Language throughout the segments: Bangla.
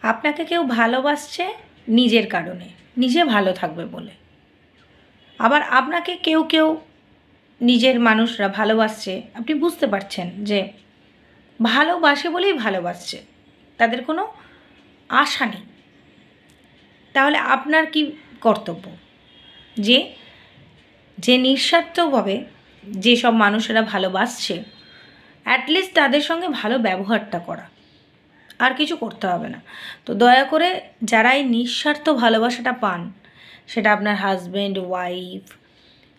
আপনাকে কেউ ভালোবাসছে নিজের কারণে, নিজে ভালো থাকবে বলে। আবার আপনাকে কেউ কেউ নিজের মানুষরা ভালোবাসছে, আপনি বুঝতে পারছেন যে ভালোবাসে বলেই ভালোবাসছে, তাদের কোনো আশা নেই। তাহলে আপনার কি কর্তব্য? যে যে নিঃস্বার্থভাবে যেসব মানুষেরা ভালোবাসছে, অ্যাটলিস্ট তাদের সঙ্গে ভালো ব্যবহারটা করা, আর কিছু করতে হবে না। তো দয়া করে যারা এই নিঃস্বার্থ ভালোবাসাটা পান, সেটা আপনার হাজব্যান্ড, ওয়াইফ,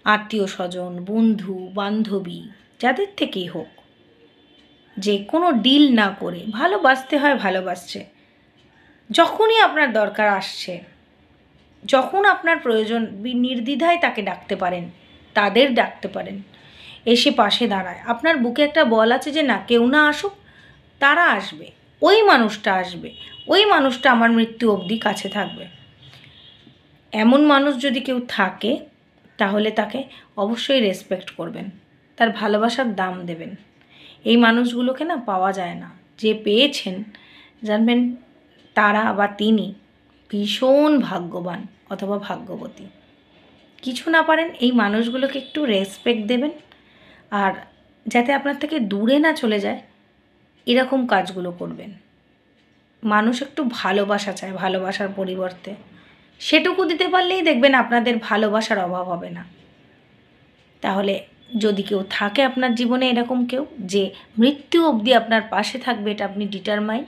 আত্মীয় স্বজন, বন্ধু বান্ধবী, যাদের থেকেই হোক, যে কোনো ডিল না করে ভালোবাসতে হয়, ভালোবাসছে। যখনই আপনার দরকার আসছে, যখন আপনার প্রয়োজন, নির্দ্বিধায় তাকে ডাকতে পারেন, তাদের ডাকতে পারেন, এসে পাশে দাঁড়ায়। আপনার বুকে একটা বল আছে যে না, কেউ না আসুক, তারা আসবে, ওই মানুষটা আসবে, ওই মানুষটা আমার মৃত্যু অবধি কাছে থাকবে। এমন মানুষ যদি কেউ থাকে, তাহলে তাকে অবশ্যই রেসপেক্ট করবেন, তার ভালোবাসার দাম দেবেন। এই মানুষগুলোকে না পাওয়া যায় না। যে পেয়েছেন, জানবেন তারা বা তিনি ভীষণ ভাগ্যবান অথবা ভাগ্যবতী। কিছু না পারেন, এই মানুষগুলোকে একটু রেসপেক্ট দেবেন, আর যাতে আপনার থেকে দূরে না চলে যায় এরকম কাজগুলো করবেন। মানুষ একটু ভালোবাসা চায়, ভালোবাসার পরিবর্তে সেটুকু দিতে পারলেই দেখবেন আপনাদের ভালোবাসার অভাব হবে না। তাহলে যদি কেউ থাকে আপনার জীবনে এরকম কেউ যে মৃত্যু অবধি আপনার পাশে থাকবে, এটা আপনি ডিটারমাইন,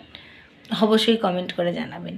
অবশ্যই কমেন্ট করে জানাবেন।